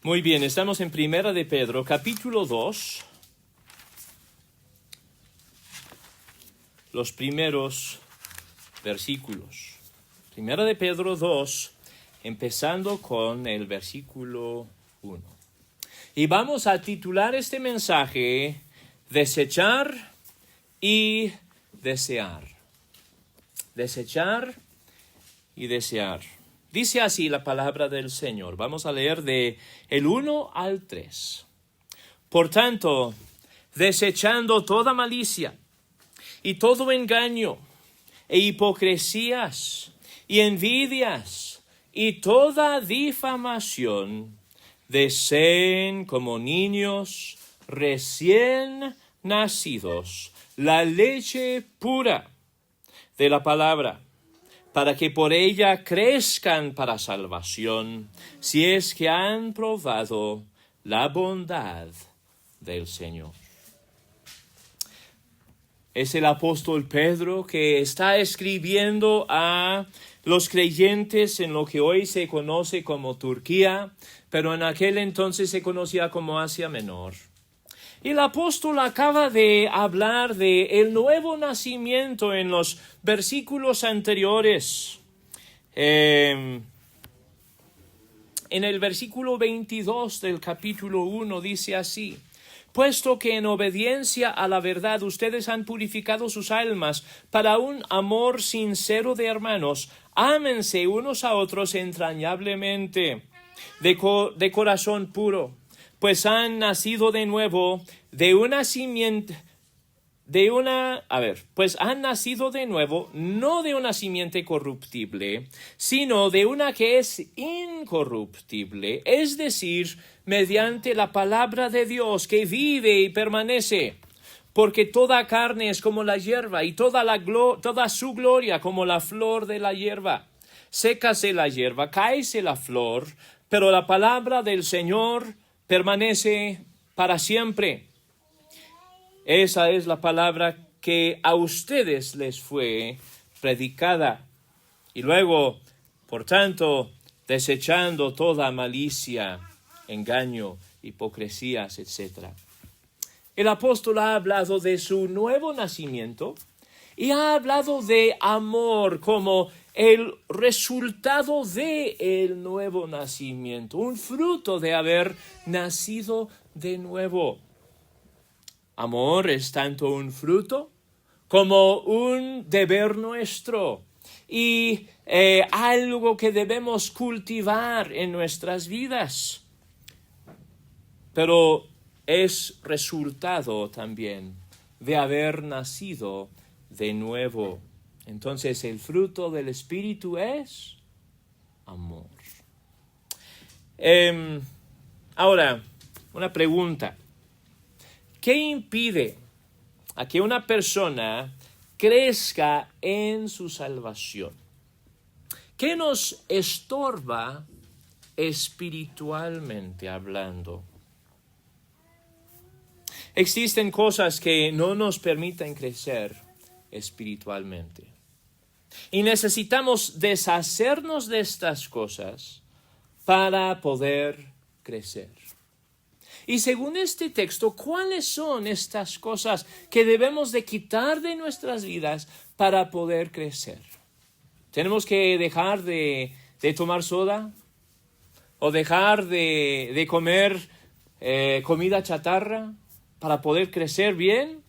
Muy bien, estamos en Primera de Pedro, capítulo 2. Los primeros versículos. Primera de Pedro 2, empezando con el versículo 1. Y vamos a titular este mensaje, Desechar y desear. Desechar y desear. Dice así la palabra del Señor. Vamos a leer de el 1 al 3. Por tanto, desechando toda malicia y todo engaño e hipocresías y envidias y toda difamación, deseen como niños recién nacidos la leche pura de la palabra, para que por ella crezcan para salvación, si es que han probado la bondad del Señor. Es el apóstol Pedro que está escribiendo a los creyentes en lo que hoy se conoce como Turquía, pero en aquel entonces se conocía como Asia Menor. Y el apóstol acaba de hablar de el nuevo nacimiento en los versículos anteriores. En el versículo 22 del capítulo 1 dice así: puesto que en obediencia a la verdad ustedes han purificado sus almas para un amor sincero de hermanos, ámense unos a otros entrañablemente, de corazón puro, pues han nacido de nuevo pues han nacido de nuevo, no de una simiente corruptible, sino de una que es incorruptible, es decir, mediante la palabra de Dios que vive y permanece. Porque toda carne es como la hierba, y toda su gloria como la flor de la hierba. Sécase la hierba, cáese la flor, pero la palabra del Señor permanece para siempre. Esa es la palabra que a ustedes les fue predicada. Y luego, por tanto, desechando toda malicia, engaño, hipocresías, etc. El apóstol ha hablado de su nuevo nacimiento y ha hablado de amor como el resultado de el nuevo nacimiento, un fruto de haber nacido de nuevo. Amor es tanto un fruto como un deber nuestro y algo que debemos cultivar en nuestras vidas. Pero es resultado también de haber nacido de nuevo. Entonces el fruto del Espíritu es amor. Ahora, una pregunta. ¿Qué impide a que una persona crezca en su salvación? ¿Qué nos estorba espiritualmente hablando? Existen cosas que no nos permiten crecer espiritualmente. Y necesitamos deshacernos de estas cosas para poder crecer. Y según este texto, ¿cuáles son estas cosas que debemos de quitar de nuestras vidas para poder crecer? ¿Tenemos que dejar de tomar soda? ¿O dejar de comer comida chatarra para poder crecer bien?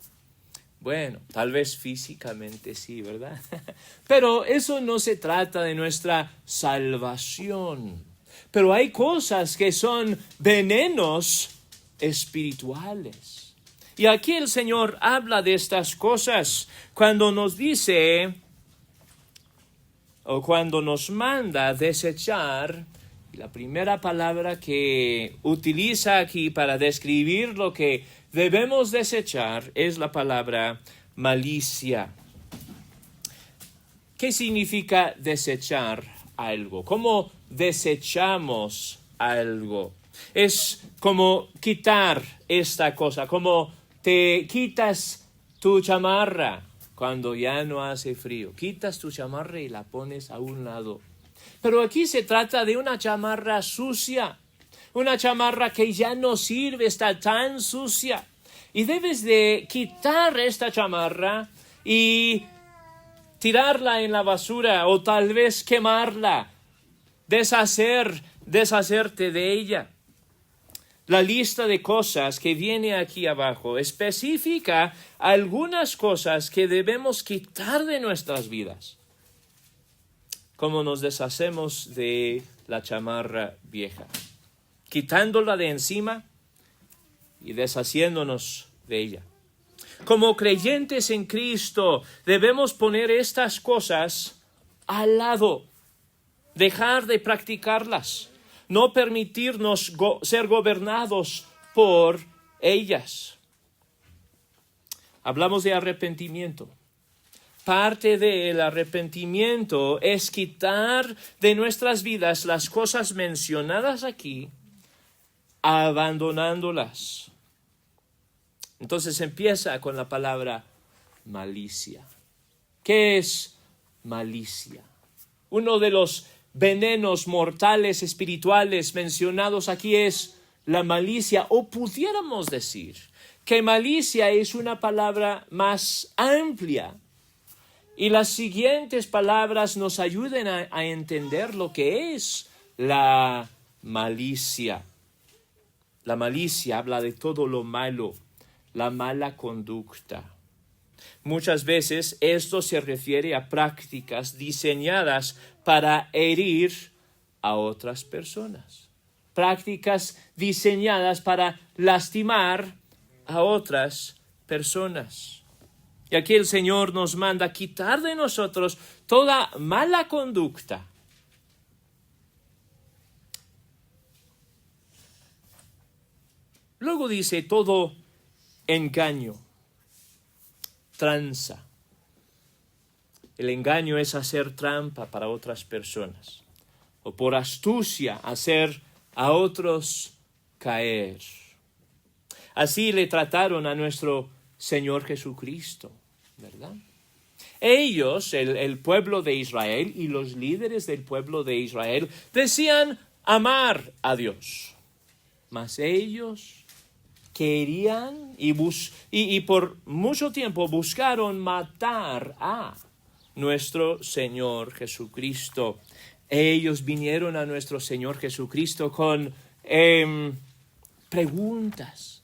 Bueno, tal vez físicamente sí, ¿verdad? Pero eso no se trata de nuestra salvación. Pero hay cosas que son venenos espirituales. Y aquí el Señor habla de estas cosas cuando nos dice o cuando nos manda desechar. La primera palabra que utiliza aquí para describir lo que debemos desechar es la palabra malicia. ¿Qué significa desechar algo? ¿Cómo desechamos algo? Es como quitar esta cosa, como te quitas tu chamarra cuando ya no hace frío. Quitas tu chamarra y la pones a un lado. Pero aquí se trata de una chamarra sucia, una chamarra que ya no sirve, está tan sucia. Y debes de quitar esta chamarra y tirarla en la basura o tal vez quemarla, deshacerte de ella. La lista de cosas que viene aquí abajo especifica algunas cosas que debemos quitar de nuestras vidas. Como nos deshacemos de la chamarra vieja, quitándola de encima y deshaciéndonos de ella. Como creyentes en Cristo, debemos poner estas cosas al lado, dejar de practicarlas, no permitirnos ser gobernados por ellas. Hablamos de arrepentimiento. Parte del arrepentimiento es quitar de nuestras vidas las cosas mencionadas aquí, abandonándolas. Entonces empieza con la palabra malicia. ¿Qué es malicia? Uno de los venenos mortales espirituales mencionados aquí es la malicia, o pudiéramos decir que malicia es una palabra más amplia. Y las siguientes palabras nos ayuden a entender lo que es la malicia. La malicia habla de todo lo malo, la mala conducta. Muchas veces esto se refiere a prácticas diseñadas para herir a otras personas. Prácticas diseñadas para lastimar a otras personas. Y aquí el Señor nos manda quitar de nosotros toda mala conducta. Luego dice todo engaño, tranza. El engaño es hacer trampa para otras personas o por astucia hacer a otros caer. Así le trataron a nuestro Señor Jesucristo, ¿verdad? Ellos, el pueblo de Israel y los líderes del pueblo de Israel decían amar a Dios, mas ellos querían y por mucho tiempo buscaron matar a nuestro Señor Jesucristo. Ellos vinieron a nuestro Señor Jesucristo con preguntas,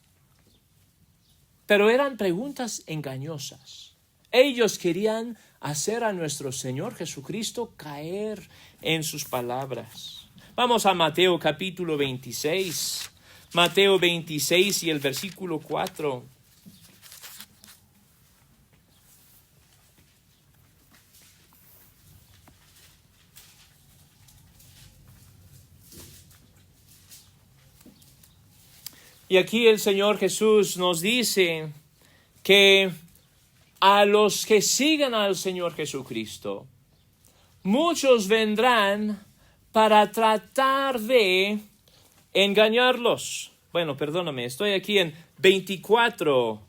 pero eran preguntas engañosas. Ellos querían hacer a nuestro Señor Jesucristo caer en sus palabras. Vamos a Mateo capítulo 26. Mateo 26 y el versículo 4. Y aquí el Señor Jesús nos dice que a los que sigan al Señor Jesucristo, muchos vendrán para tratar de engañarlos. Bueno, perdóname, estoy aquí en 24,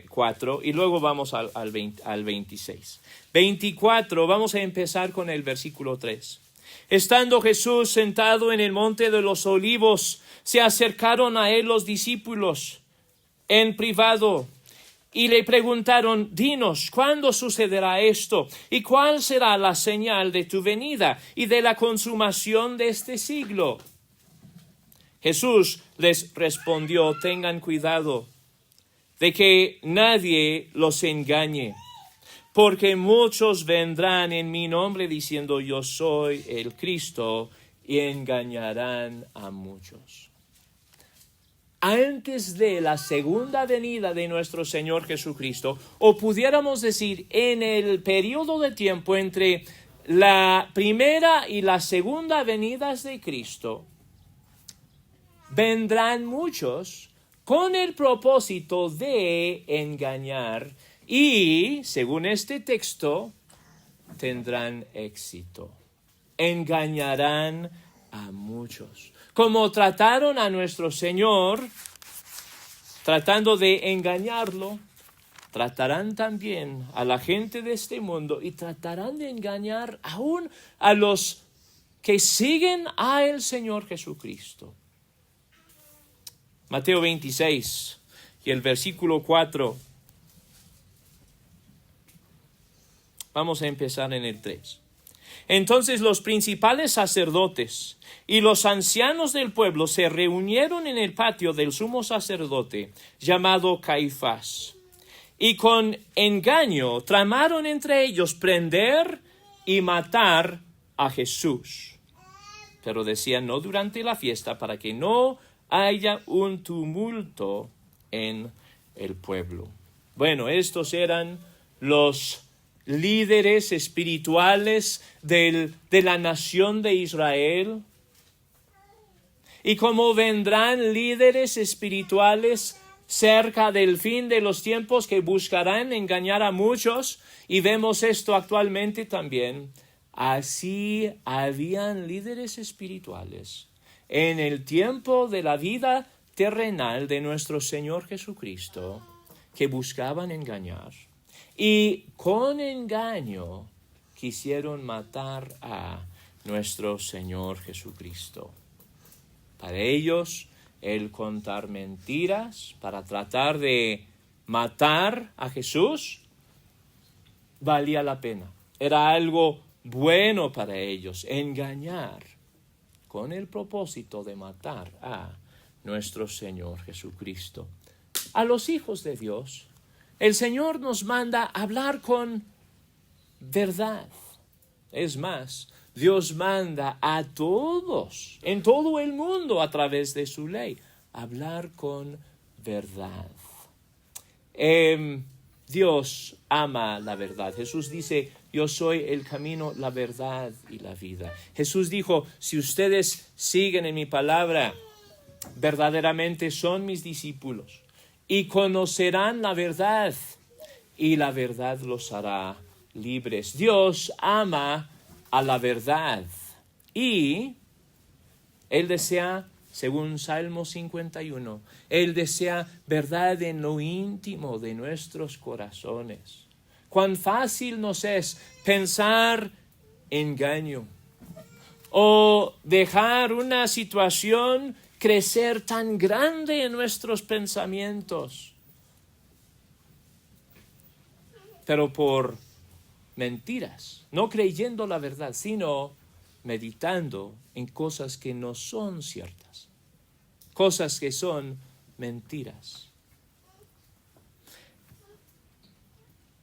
4 y luego vamos al 26. 24, vamos a empezar con el versículo 3. Estando Jesús sentado en el monte de los olivos, se acercaron a él los discípulos en privado y le preguntaron: dinos, ¿cuándo sucederá esto? ¿Y cuál será la señal de tu venida y de la consumación de este siglo? Jesús les respondió: tengan cuidado de que nadie los engañe, porque muchos vendrán en mi nombre diciendo yo soy el Cristo, y engañarán a muchos. Antes de la segunda venida de nuestro Señor Jesucristo, o pudiéramos decir en el periodo de tiempo entre la primera y la segunda venidas de Cristo, vendrán muchos con el propósito de engañar y, según este texto, tendrán éxito. Engañarán a muchos. Como trataron a nuestro Señor, tratando de engañarlo, tratarán también a la gente de este mundo y tratarán de engañar aún a los que siguen al Señor Jesucristo. Mateo 26 y el versículo 4. Vamos a empezar en el 3. Entonces los principales sacerdotes y los ancianos del pueblo se reunieron en el patio del sumo sacerdote, llamado Caifás, y con engaño tramaron entre ellos prender y matar a Jesús. Pero decían: no durante la fiesta, para que no haya un tumulto en el pueblo. Bueno, estos eran los líderes espirituales de la nación de Israel. Y como vendrán líderes espirituales cerca del fin de los tiempos que buscarán engañar a muchos, y vemos esto actualmente también, así habían líderes espirituales en el tiempo de la vida terrenal de nuestro Señor Jesucristo, que buscaban engañar. Y con engaño quisieron matar a nuestro Señor Jesucristo. Para ellos, el contar mentiras para tratar de matar a Jesús valía la pena. Era algo bueno para ellos, engañar con el propósito de matar a nuestro Señor Jesucristo. A los hijos de Dios, el Señor nos manda hablar con verdad. Es más, Dios manda a todos, en todo el mundo, a través de su ley, hablar con verdad. Dios ama la verdad. Jesús dice: yo soy el camino, la verdad y la vida. Jesús dijo: si ustedes siguen en mi palabra, verdaderamente son mis discípulos y conocerán la verdad, y la verdad los hará libres. Dios ama a la verdad, y Él desea, según Salmo 51, Él desea verdad en lo íntimo de nuestros corazones. Cuán fácil nos es pensar engaño o dejar una situación crecer tan grande en nuestros pensamientos, pero por mentiras, no creyendo la verdad, sino meditando en cosas que no son ciertas, cosas que son mentiras.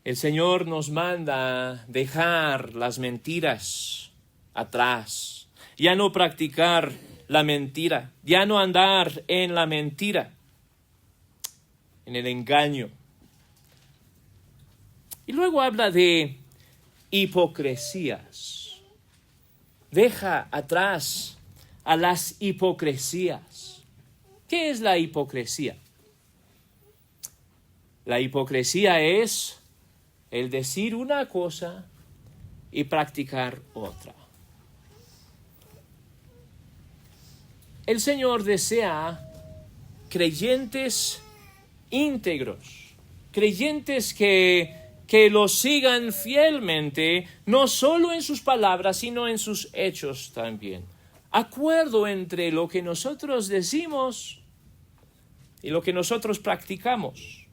El Señor nos manda dejar las mentiras atrás, ya no practicar la mentira, ya no andar en la mentira, en el engaño. Y luego habla de hipocresías. Deja atrás a las hipocresías. ¿Qué es la hipocresía? La hipocresía es el decir una cosa y practicar otra. El Señor desea creyentes íntegros, creyentes que lo sigan fielmente, no solo en sus palabras, sino en sus hechos también. Acuerdo entre lo que nosotros decimos y lo que nosotros practicamos.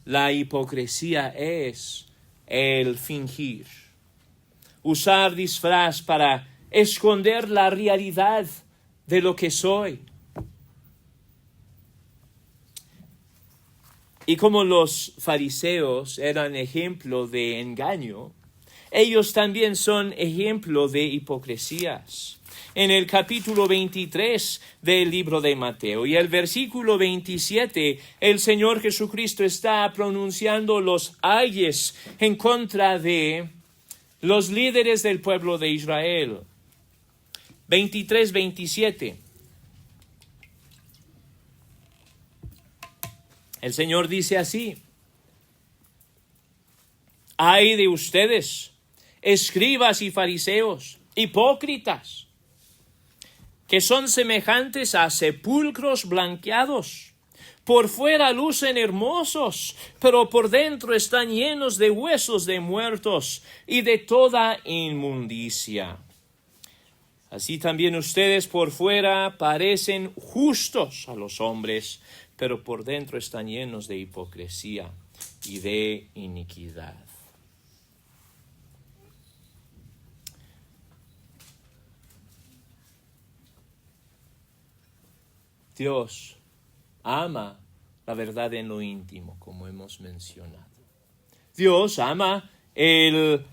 La hipocresía es el fingir, usar disfraz para esconder la realidad de lo que soy. Y como los fariseos eran ejemplo de engaño, ellos también son ejemplo de hipocresías. En el capítulo 23 del libro de Mateo y el versículo 27, el Señor Jesucristo está pronunciando los ayes en contra de los líderes del pueblo de Israel. 23-27. El Señor dice así: ay de ustedes, escribas y fariseos, hipócritas, que son semejantes a sepulcros blanqueados. Por fuera lucen hermosos, pero por dentro están llenos de huesos de muertos y de toda inmundicia. Así también ustedes por fuera parecen justos a los hombres, pero por dentro están llenos de hipocresía y de iniquidad. Dios ama la verdad en lo íntimo, como hemos mencionado. Dios ama el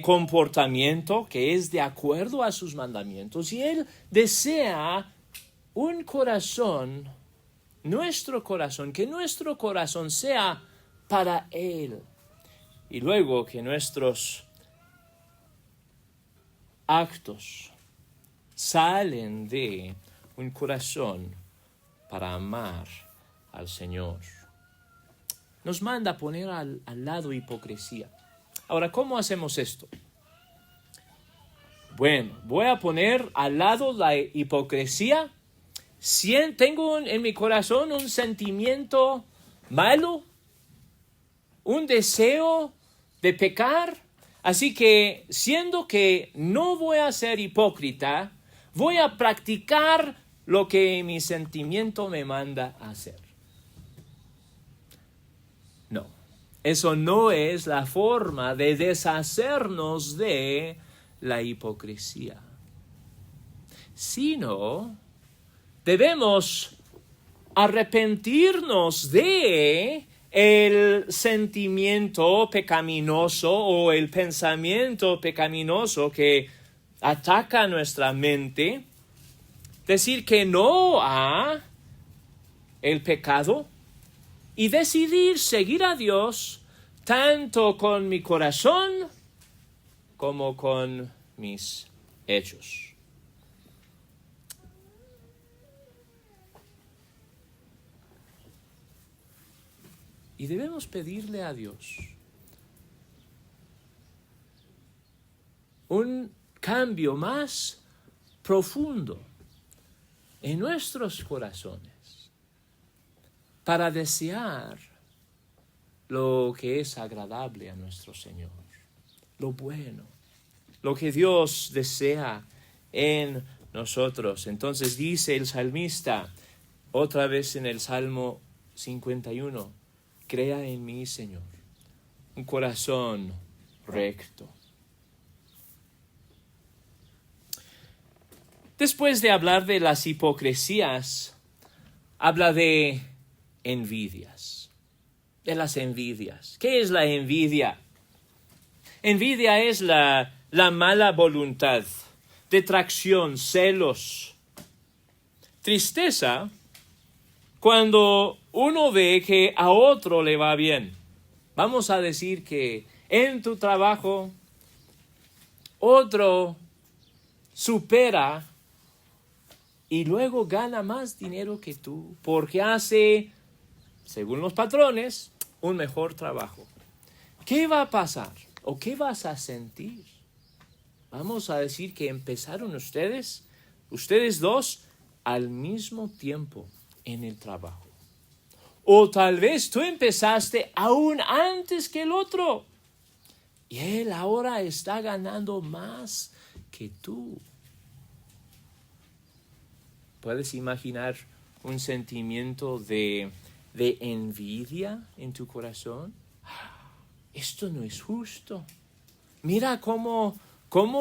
comportamiento que es de acuerdo a sus mandamientos y Él desea un corazón, nuestro corazón, que nuestro corazón sea para Él y luego que nuestros actos salen de un corazón para amar al Señor. Nos manda a poner al lado hipocresía. Ahora, ¿cómo hacemos esto? Bueno, voy a poner al lado la hipocresía. Si tengo en mi corazón un sentimiento malo, un deseo de pecar, así que siendo que no voy a ser hipócrita, voy a practicar lo que mi sentimiento me manda a hacer. No, eso no es la forma de deshacernos de la hipocresía, sino debemos arrepentirnos de el sentimiento pecaminoso o el pensamiento pecaminoso que ataca nuestra mente, decir que no a el pecado y decidir seguir a Dios tanto con mi corazón como con mis hechos. Y debemos pedirle a Dios un cambio más profundo en nuestros corazones para desear lo que es agradable a nuestro Señor, lo bueno, lo que Dios desea en nosotros. Entonces dice el salmista, otra vez en el Salmo 51, crea en mí, Señor, un corazón recto. Después de hablar de las hipocresías, habla de envidias, de las envidias. ¿Qué es la envidia? Envidia es la mala voluntad, detracción, celos, tristeza, cuando uno ve que a otro le va bien. Vamos a decir que en tu trabajo otro supera y luego gana más dinero que tú porque hace, según los patrones, un mejor trabajo. ¿Qué va a pasar? ¿O qué vas a sentir? Vamos a decir que empezaron ustedes dos, al mismo tiempo en el trabajo. O tal vez tú empezaste aún antes que el otro. Y él ahora está ganando más que tú. ¿Puedes imaginar un sentimiento de envidia en tu corazón? Esto no es justo. Mira cómo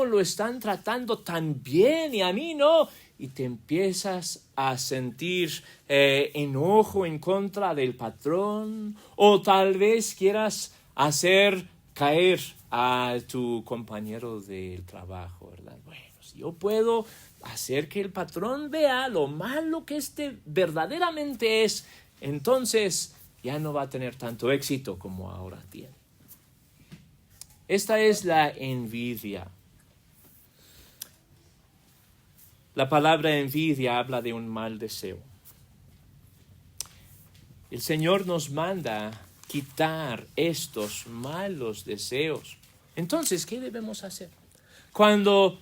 lo están tratando tan bien y a mí no. Y te empiezas a sentir enojo en contra del patrón. O tal vez quieras hacer caer a tu compañero del trabajo, ¿verdad? Bueno, si yo puedo hacer que el patrón vea lo malo que verdaderamente es, entonces ya no va a tener tanto éxito como ahora tiene. Esta es la envidia. La palabra envidia habla de un mal deseo. El Señor nos manda quitar estos malos deseos. Entonces, ¿qué debemos hacer? Cuando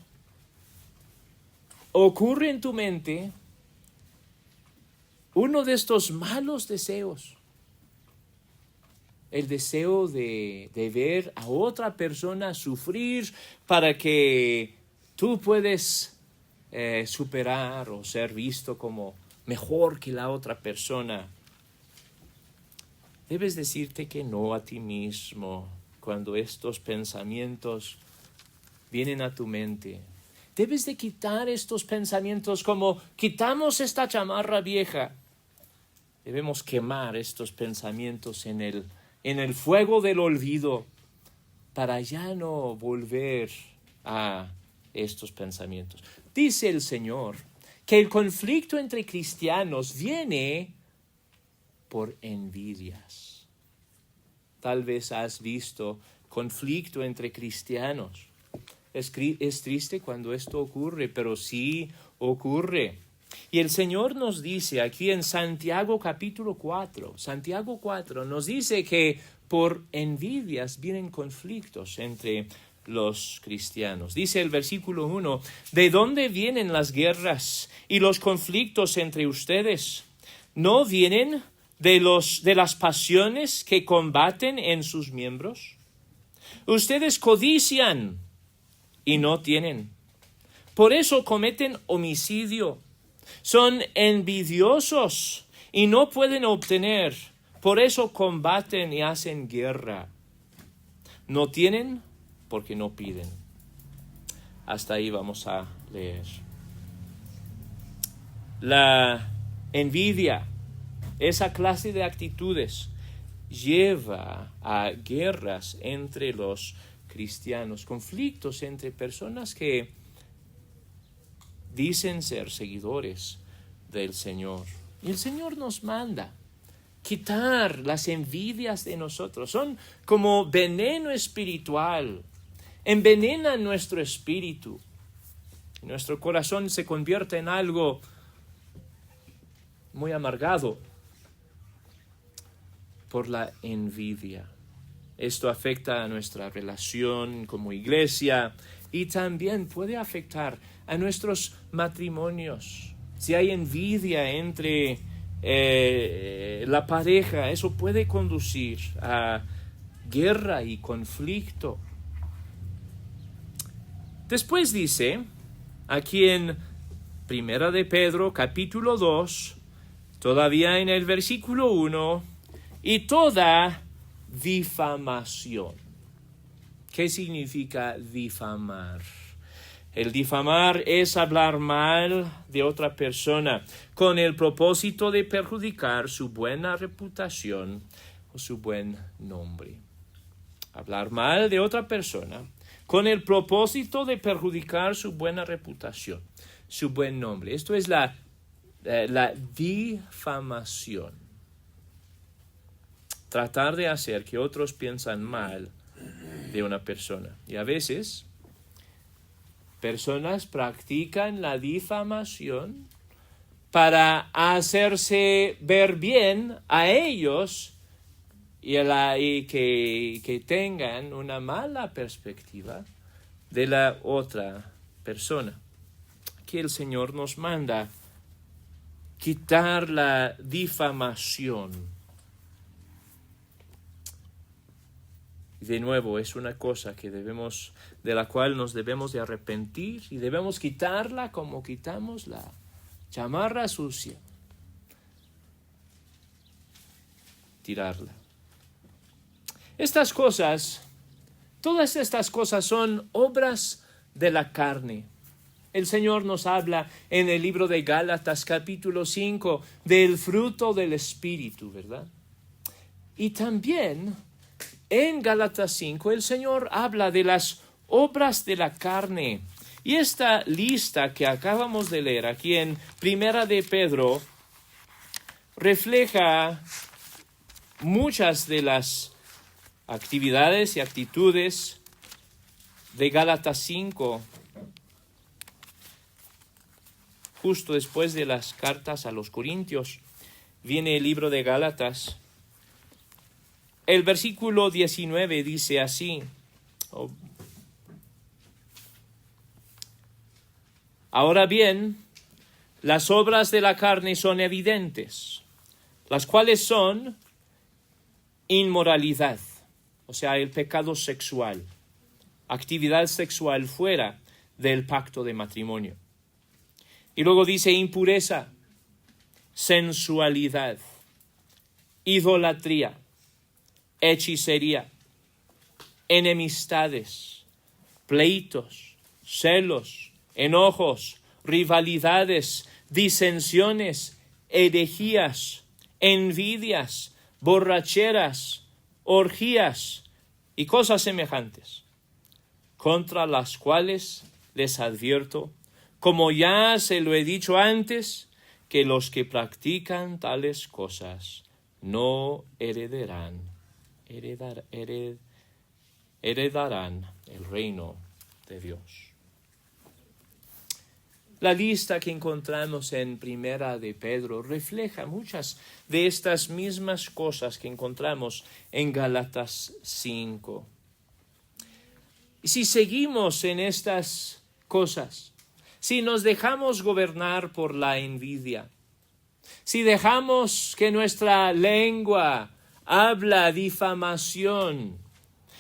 ocurre en tu mente uno de estos malos deseos, el deseo de ver a otra persona sufrir para que tú puedas superar o ser visto como mejor que la otra persona. Debes decirte que no a ti mismo cuando estos pensamientos vienen a tu mente. Debes de quitar estos pensamientos como quitamos esta chamarra vieja. Debemos quemar estos pensamientos en el fuego del olvido para ya no volver a estos pensamientos. Dice el Señor que el conflicto entre cristianos viene por envidias. Tal vez has visto conflicto entre cristianos. Es triste cuando esto ocurre, pero sí ocurre. Y el Señor nos dice aquí en Santiago capítulo 4, Santiago 4 nos dice que por envidias vienen conflictos entre los cristianos. Dice el versículo 1, ¿de dónde vienen las guerras y los conflictos entre ustedes? ¿No vienen de las pasiones que combaten en sus miembros? Ustedes codician y no tienen. Por eso cometen homicidio. Son envidiosos y no pueden obtener. Por eso combaten y hacen guerra. No tienen porque no piden. Hasta ahí vamos a leer. La envidia, esa clase de actitudes, lleva a guerras entre los cristianos, conflictos entre personas que dicen ser seguidores del Señor. Y el Señor nos manda quitar las envidias de nosotros. Son como veneno espiritual. Envenenan nuestro espíritu. Nuestro corazón se convierte en algo muy amargado por la envidia. Esto afecta a nuestra relación como iglesia y también puede afectar a nuestros matrimonios. Si hay envidia entre la pareja, eso puede conducir a guerra y conflicto. Después dice, aquí en Primera de Pedro, capítulo 2, todavía en el versículo 1, y toda difamación. ¿Qué significa difamar? El difamar es hablar mal de otra persona con el propósito de perjudicar su buena reputación o su buen nombre. Hablar mal de otra persona con el propósito de perjudicar su buena reputación, su buen nombre. Esto es la difamación. Tratar de hacer que otros piensen mal de una persona. Y a veces personas practican la difamación para hacerse ver bien a ellos y que tengan una mala perspectiva de la otra persona. Aquí el Señor nos manda quitar la difamación. De nuevo, es una cosa de la cual nos debemos de arrepentir y debemos quitarla como quitamos la chamarra sucia. Tirarla. Todas estas cosas son obras de la carne. El Señor nos habla en el libro de Gálatas capítulo 5 del fruto del Espíritu, ¿verdad? Y también en Gálatas 5 el Señor habla de las obras de la carne. Y esta lista que acabamos de leer aquí en Primera de Pedro refleja muchas de las actividades y actitudes de Gálatas 5, justo después de las cartas a los Corintios, viene el libro de Gálatas. El versículo 19 dice así, ahora bien, las obras de la carne son evidentes, las cuales son inmoralidad, o sea, el pecado sexual, actividad sexual fuera del pacto de matrimonio, Y luego dice impureza, sensualidad, idolatría, hechicería, enemistades, pleitos, celos, enojos, rivalidades, disensiones, herejías, envidias, borracheras, orgías y cosas semejantes, contra las cuales les advierto, como ya se lo he dicho antes, que los que practican tales cosas no heredarán el reino de Dios. La lista que encontramos en Primera de Pedro refleja muchas de estas mismas cosas que encontramos en Gálatas 5. Y si seguimos en estas cosas, si nos dejamos gobernar por la envidia, si dejamos que nuestra lengua habla difamación,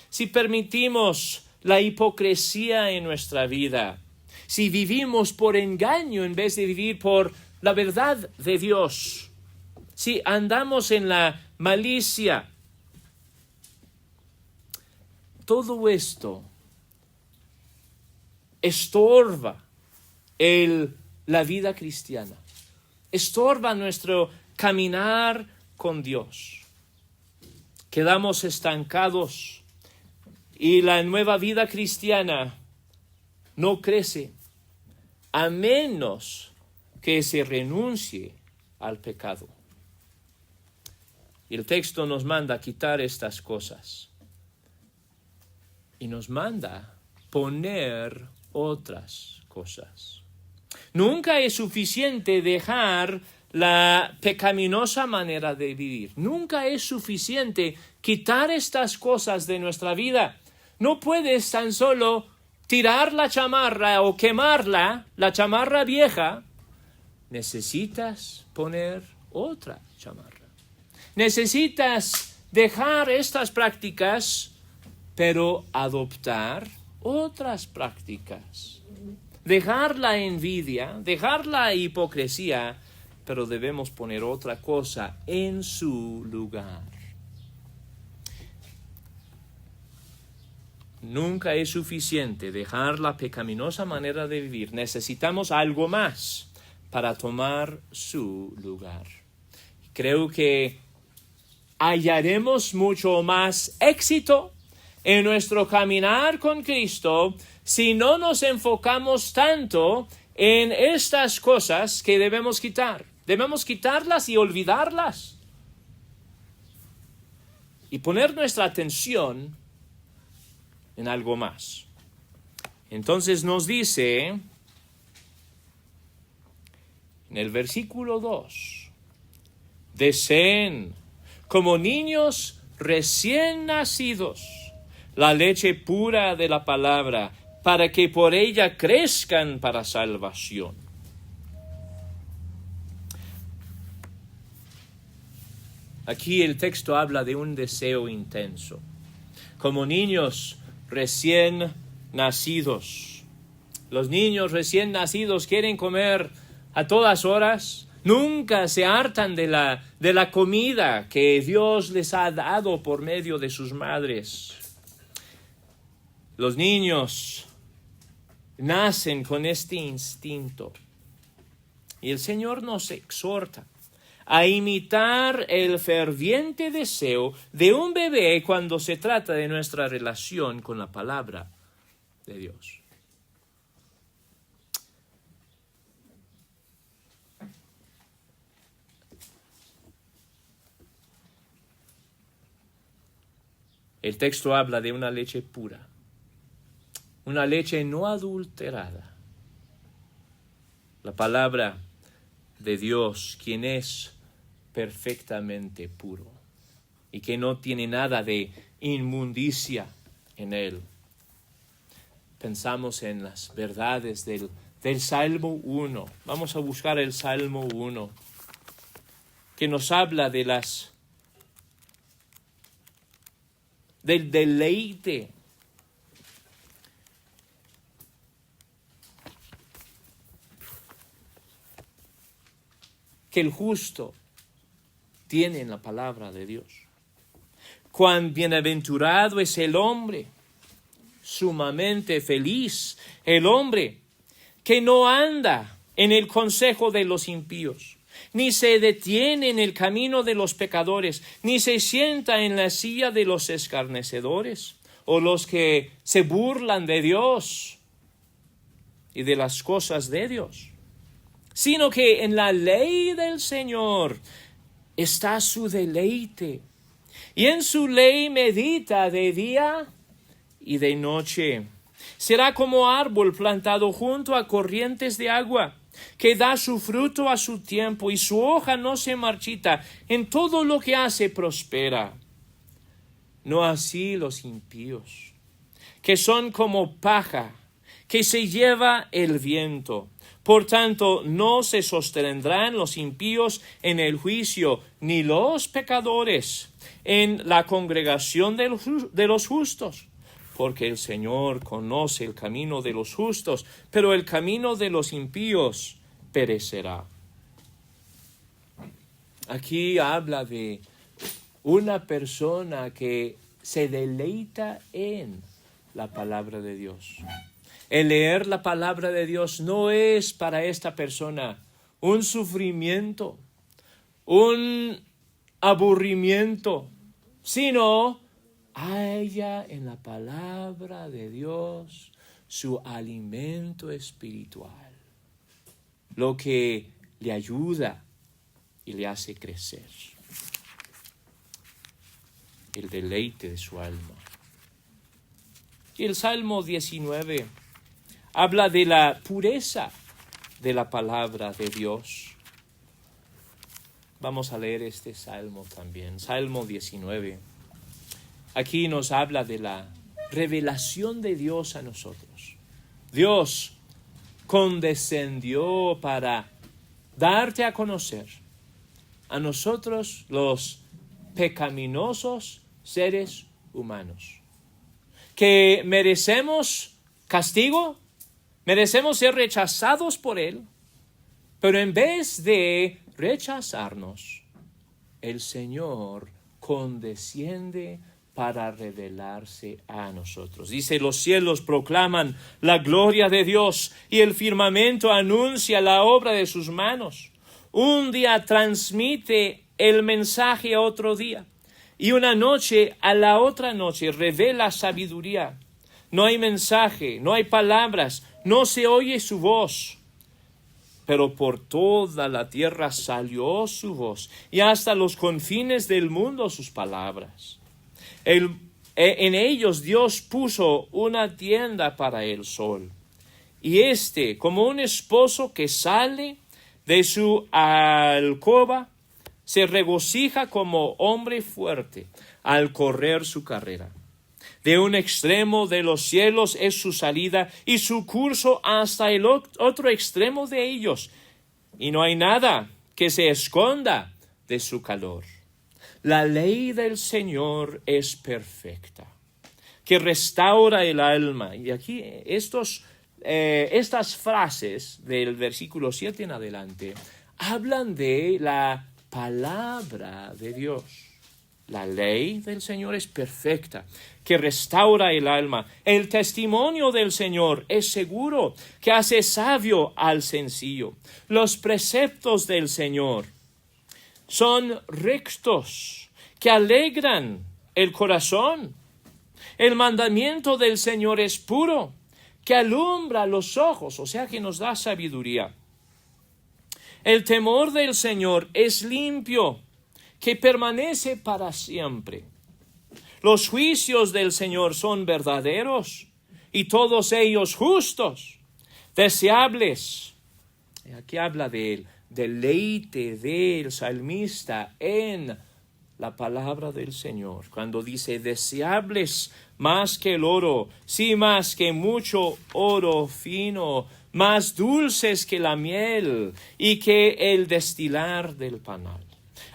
si permitimos la hipocresía en nuestra vida, si vivimos por engaño en vez de vivir por la verdad de Dios, si andamos en la malicia, todo esto estorba la vida cristiana, estorba nuestro caminar con Dios. Quedamos estancados y la nueva vida cristiana no crece a menos que se renuncie al pecado. Y el texto nos manda quitar estas cosas y nos manda poner otras cosas. Nunca es suficiente dejar la pecaminosa manera de vivir. Nunca es suficiente quitar estas cosas de nuestra vida. No puedes tan solo tirar la chamarra o quemarla, la chamarra vieja. Necesitas poner otra chamarra. Necesitas dejar estas prácticas, pero adoptar otras prácticas. Dejar la envidia, dejar la hipocresía, pero debemos poner otra cosa en su lugar. Nunca es suficiente dejar la pecaminosa manera de vivir. Necesitamos algo más para tomar su lugar. Creo que hallaremos mucho más éxito en nuestro caminar con Cristo si no nos enfocamos tanto en estas cosas que debemos quitar. Debemos quitarlas y olvidarlas. Y poner nuestra atención en algo más. Entonces nos dice en el versículo 2, deseen como niños recién nacidos la leche pura de la palabra, para que por ella crezcan para salvación. Aquí el texto habla de un deseo intenso. Como niños recién nacidos. Los niños recién nacidos quieren comer a todas horas. Nunca se hartan de la comida que Dios les ha dado por medio de sus madres. Los niños nacen con este instinto. Y el Señor nos exhorta a imitar el ferviente deseo de un bebé cuando se trata de nuestra relación con la palabra de Dios. El texto habla de una leche pura, una leche no adulterada. La palabra de Dios, quien es perfectamente puro y que no tiene nada de inmundicia en él. Pensamos en las verdades del Salmo 1. Vamos a buscar el Salmo 1, que nos habla de del deleite que el justo tiene en la palabra de Dios. Cuán bienaventurado es el hombre, sumamente feliz el hombre, que no anda en el consejo de los impíos, ni se detiene en el camino de los pecadores, ni se sienta en la silla de los escarnecedores, o los que se burlan de Dios y de las cosas de Dios, sino que en la ley del Señor está su deleite, y en su ley medita de día y de noche. Será como árbol plantado junto a corrientes de agua, que da su fruto a su tiempo, y su hoja no se marchita. En todo lo que hace prospera. No así los impíos, que son como paja, que se lleva el viento. Por tanto, no se sostendrán los impíos en el juicio, ni los pecadores en la congregación de los justos. Porque el Señor conoce el camino de los justos, pero el camino de los impíos perecerá. Aquí habla de una persona que se deleita en la palabra de Dios. El leer la palabra de Dios no es para esta persona un sufrimiento, un aburrimiento, sino halla en la palabra de Dios su alimento espiritual, lo que le ayuda y le hace crecer, el deleite de su alma. Y el Salmo 19 habla de la pureza de la palabra de Dios. Vamos a leer este salmo también, Salmo 19. Aquí nos habla de la revelación de Dios a nosotros. Dios condescendió para darte a conocer a nosotros los pecaminosos seres humanos, que merecemos castigo, merecemos ser rechazados por Él, pero en vez de rechazarnos, el Señor condesciende para revelarse a nosotros. Dice, los cielos proclaman la gloria de Dios y el firmamento anuncia la obra de sus manos. Un día transmite el mensaje a otro día, y una noche a la otra noche revela sabiduría. No hay mensaje, no hay palabras, no se oye su voz. Pero por toda la tierra salió su voz, y hasta los confines del mundo sus palabras. En ellos Dios puso una tienda para el sol, y como un esposo que sale de su alcoba, se regocija como hombre fuerte al correr su carrera. De un extremo de los cielos es su salida, y su curso hasta el otro extremo de ellos, y no hay nada que se esconda de su calor. La ley del Señor es perfecta, que restaura el alma. Y aquí estas frases del versículo 7 en adelante hablan de la palabra de Dios. La ley del Señor es perfecta, que restaura el alma. El testimonio del Señor es seguro, que hace sabio al sencillo. Los preceptos del Señor son rectos, que alegran el corazón. El mandamiento del Señor es puro, que alumbra los ojos, o sea que nos da sabiduría. El temor del Señor es limpio, que permanece para siempre. Los juicios del Señor son verdaderos, y todos ellos justos, deseables. Aquí habla del deleite del salmista en la palabra del Señor, cuando dice deseables más que el oro, sí, más que mucho oro fino, más dulces que la miel y que el destilar del panal.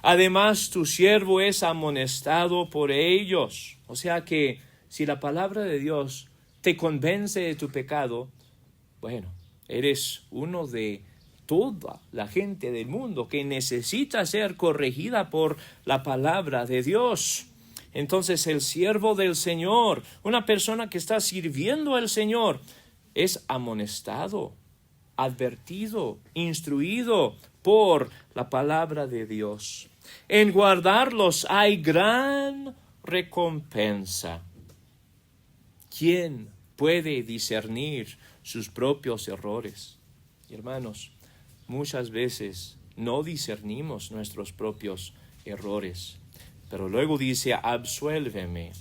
Además, tu siervo es amonestado por ellos. O sea que si la palabra de Dios te convence de tu pecado, bueno, eres uno de toda la gente del mundo que necesita ser corregida por la palabra de Dios. Entonces el siervo del Señor, una persona que está sirviendo al Señor, es amonestado, advertido, instruido por la palabra de Dios. En guardarlos hay gran recompensa. ¿Quién puede discernir sus propios errores? Hermanos, muchas veces no discernimos nuestros propios errores, pero luego dice, absuélveme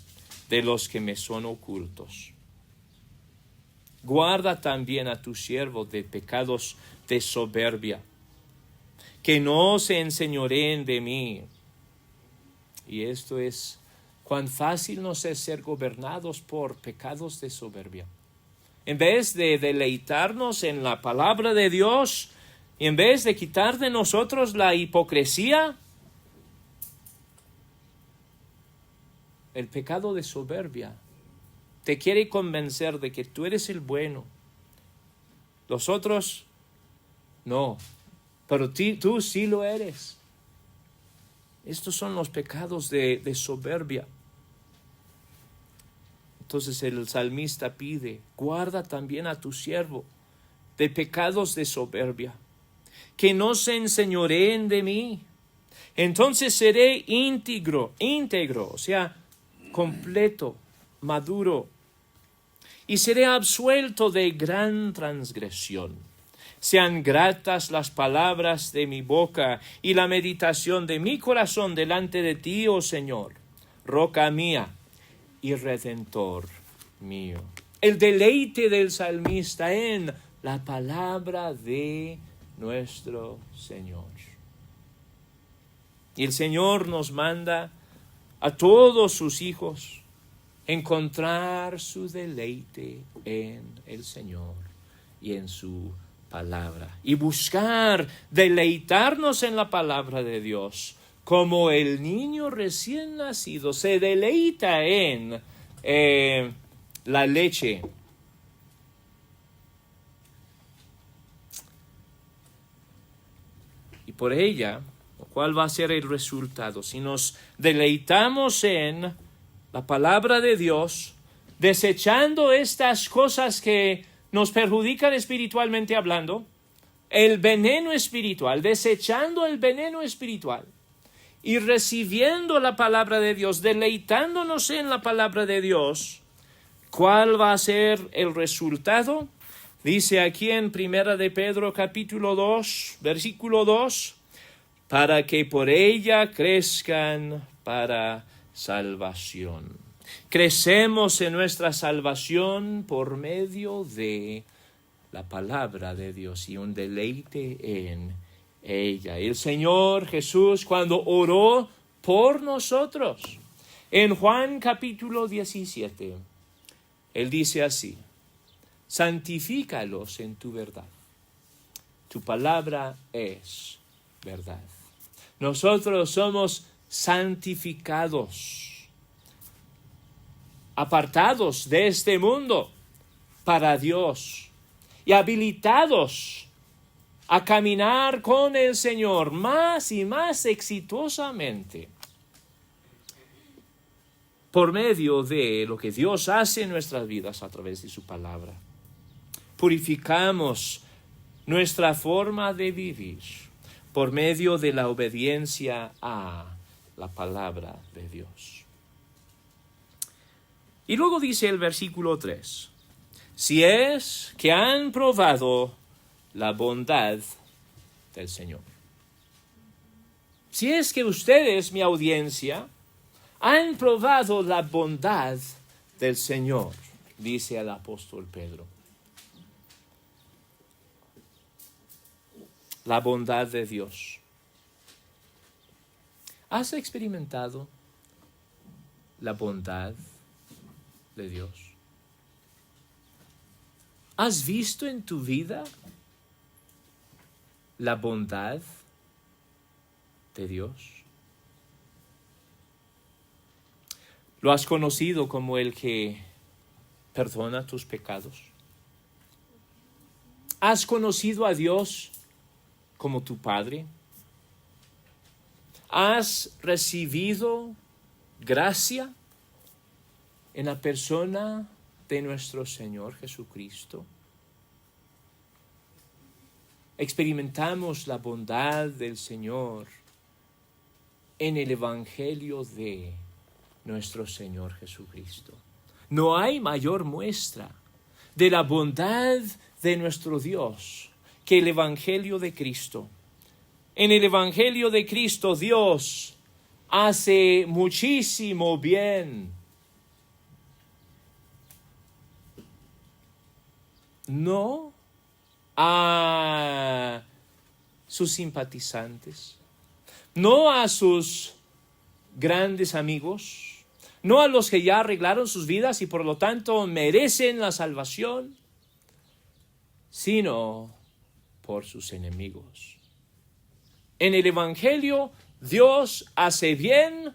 de los que me son ocultos. Guarda también a tu siervo de pecados de soberbia, que no se enseñoreen de mí. Y esto es, cuán fácil nos es ser gobernados por pecados de soberbia. En vez de deleitarnos en la palabra de Dios, y en vez de quitar de nosotros la hipocresía, el pecado de soberbia te quiere convencer de que tú eres el bueno. Los otros, no. Pero tú sí lo eres. Estos son los pecados de soberbia. Entonces el salmista pide, guarda también a tu siervo de pecados de soberbia, que no se enseñoreen de mí. Entonces seré íntegro, o sea, completo, maduro, y seré absuelto de gran transgresión. Sean gratas las palabras de mi boca y la meditación de mi corazón delante de ti, oh Señor, roca mía y redentor mío. El deleite del salmista en la palabra de nuestro Señor. Y el Señor nos manda a todos sus hijos encontrar su deleite en el Señor y en su palabra, y buscar deleitarnos en la palabra de Dios, como el niño recién nacido se deleita en la leche. Y por ella, ¿cuál va a ser el resultado? Si nos deleitamos en la palabra de Dios, desechando estas cosas que nos perjudican espiritualmente hablando, el veneno espiritual, desechando el veneno espiritual y recibiendo la palabra de Dios, deleitándonos en la palabra de Dios, ¿cuál va a ser el resultado? Dice aquí en Primera de Pedro capítulo 2, versículo 2, para que por ella crezcan para salvación. Crecemos en nuestra salvación por medio de la palabra de Dios y un deleite en ella. El Señor Jesús, cuando oró por nosotros, en Juan capítulo 17, Él dice así, santifícalos en tu verdad. Tu palabra es verdad. Nosotros somos santificados, apartados de este mundo para Dios y habilitados a caminar con el Señor más y más exitosamente por medio de lo que Dios hace en nuestras vidas a través de su palabra. Purificamos nuestra forma de vivir por medio de la obediencia a la palabra de Dios. Y luego dice el versículo 3, si es que han probado la bondad del Señor. Si es que ustedes, mi audiencia, han probado la bondad del Señor, dice el apóstol Pedro. La bondad de Dios. ¿Has experimentado la bondad de Dios? ¿Has visto en tu vida la bondad de Dios? ¿Lo has conocido como el que perdona tus pecados? ¿Has conocido a Dios como tu Padre? ¿Has recibido gracia en la persona de nuestro Señor Jesucristo? Experimentamos la bondad del Señor en el Evangelio de nuestro Señor Jesucristo. No hay mayor muestra de la bondad de nuestro Dios que el Evangelio de Cristo. En el Evangelio de Cristo Dios hace muchísimo bien. No a sus simpatizantes, no a sus grandes amigos, no a los que ya arreglaron sus vidas y por lo tanto merecen la salvación, sino por sus enemigos. En el Evangelio, Dios hace bien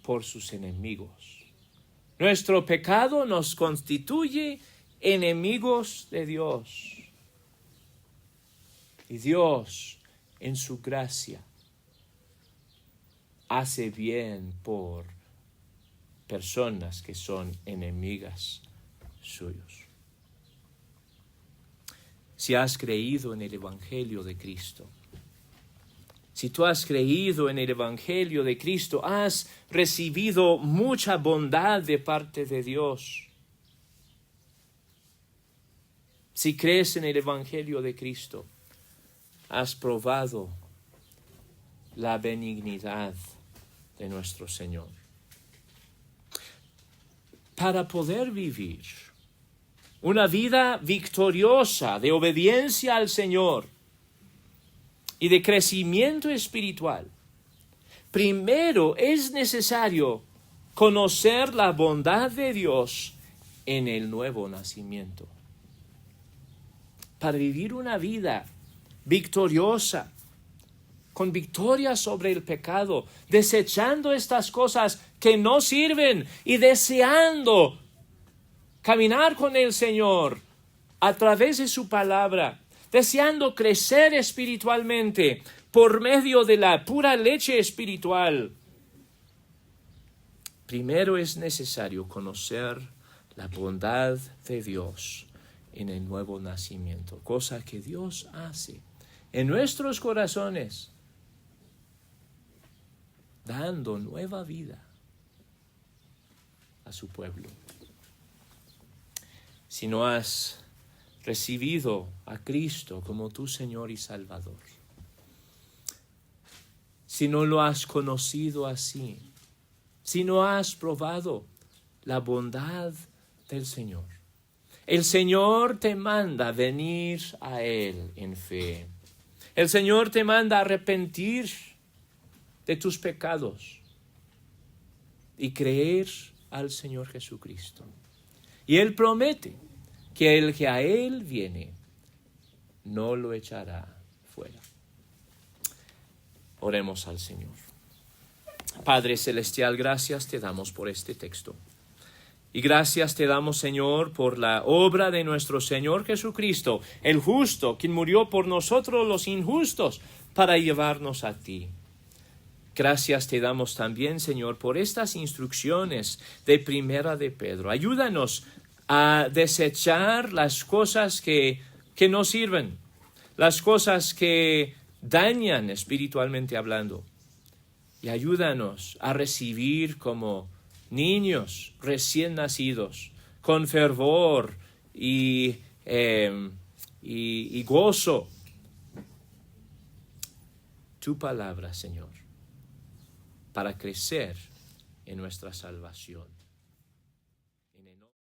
por sus enemigos. Nuestro pecado nos constituye enemigos de Dios. Y Dios, en su gracia, hace bien por personas que son enemigas suyos. Si has creído en el Evangelio de Cristo, si tú has creído en el Evangelio de Cristo, has recibido mucha bondad de parte de Dios. Si crees en el Evangelio de Cristo, has probado la benignidad de nuestro Señor. Para poder vivir una vida victoriosa de obediencia al Señor y de crecimiento espiritual, primero es necesario conocer la bondad de Dios en el nuevo nacimiento. Para vivir una vida victoriosa, con victoria sobre el pecado, desechando estas cosas que no sirven y deseando caminar con el Señor a través de su palabra, deseando crecer espiritualmente por medio de la pura leche espiritual. Primero es necesario conocer la bondad de Dios en el nuevo nacimiento, cosa que Dios hace en nuestros corazones, dando nueva vida a su pueblo. Si no has recibido a Cristo como tu Señor y Salvador, si no lo has conocido así, si no has probado la bondad del Señor, el Señor te manda venir a Él en fe. El Señor te manda arrepentir de tus pecados y creer al Señor Jesucristo. Y Él promete que el que a Él viene no lo echará fuera. Oremos al Señor. Padre Celestial, gracias te damos por este texto. Y gracias te damos, Señor, por la obra de nuestro Señor Jesucristo, el justo, quien murió por nosotros los injustos, para llevarnos a ti. Gracias te damos también, Señor, por estas instrucciones de Primera de Pedro. Ayúdanos a desechar las cosas que no sirven, las cosas que dañan espiritualmente hablando. Y ayúdanos a recibir como niños recién nacidos, con fervor y gozo, tu palabra, Señor, para crecer en nuestra salvación.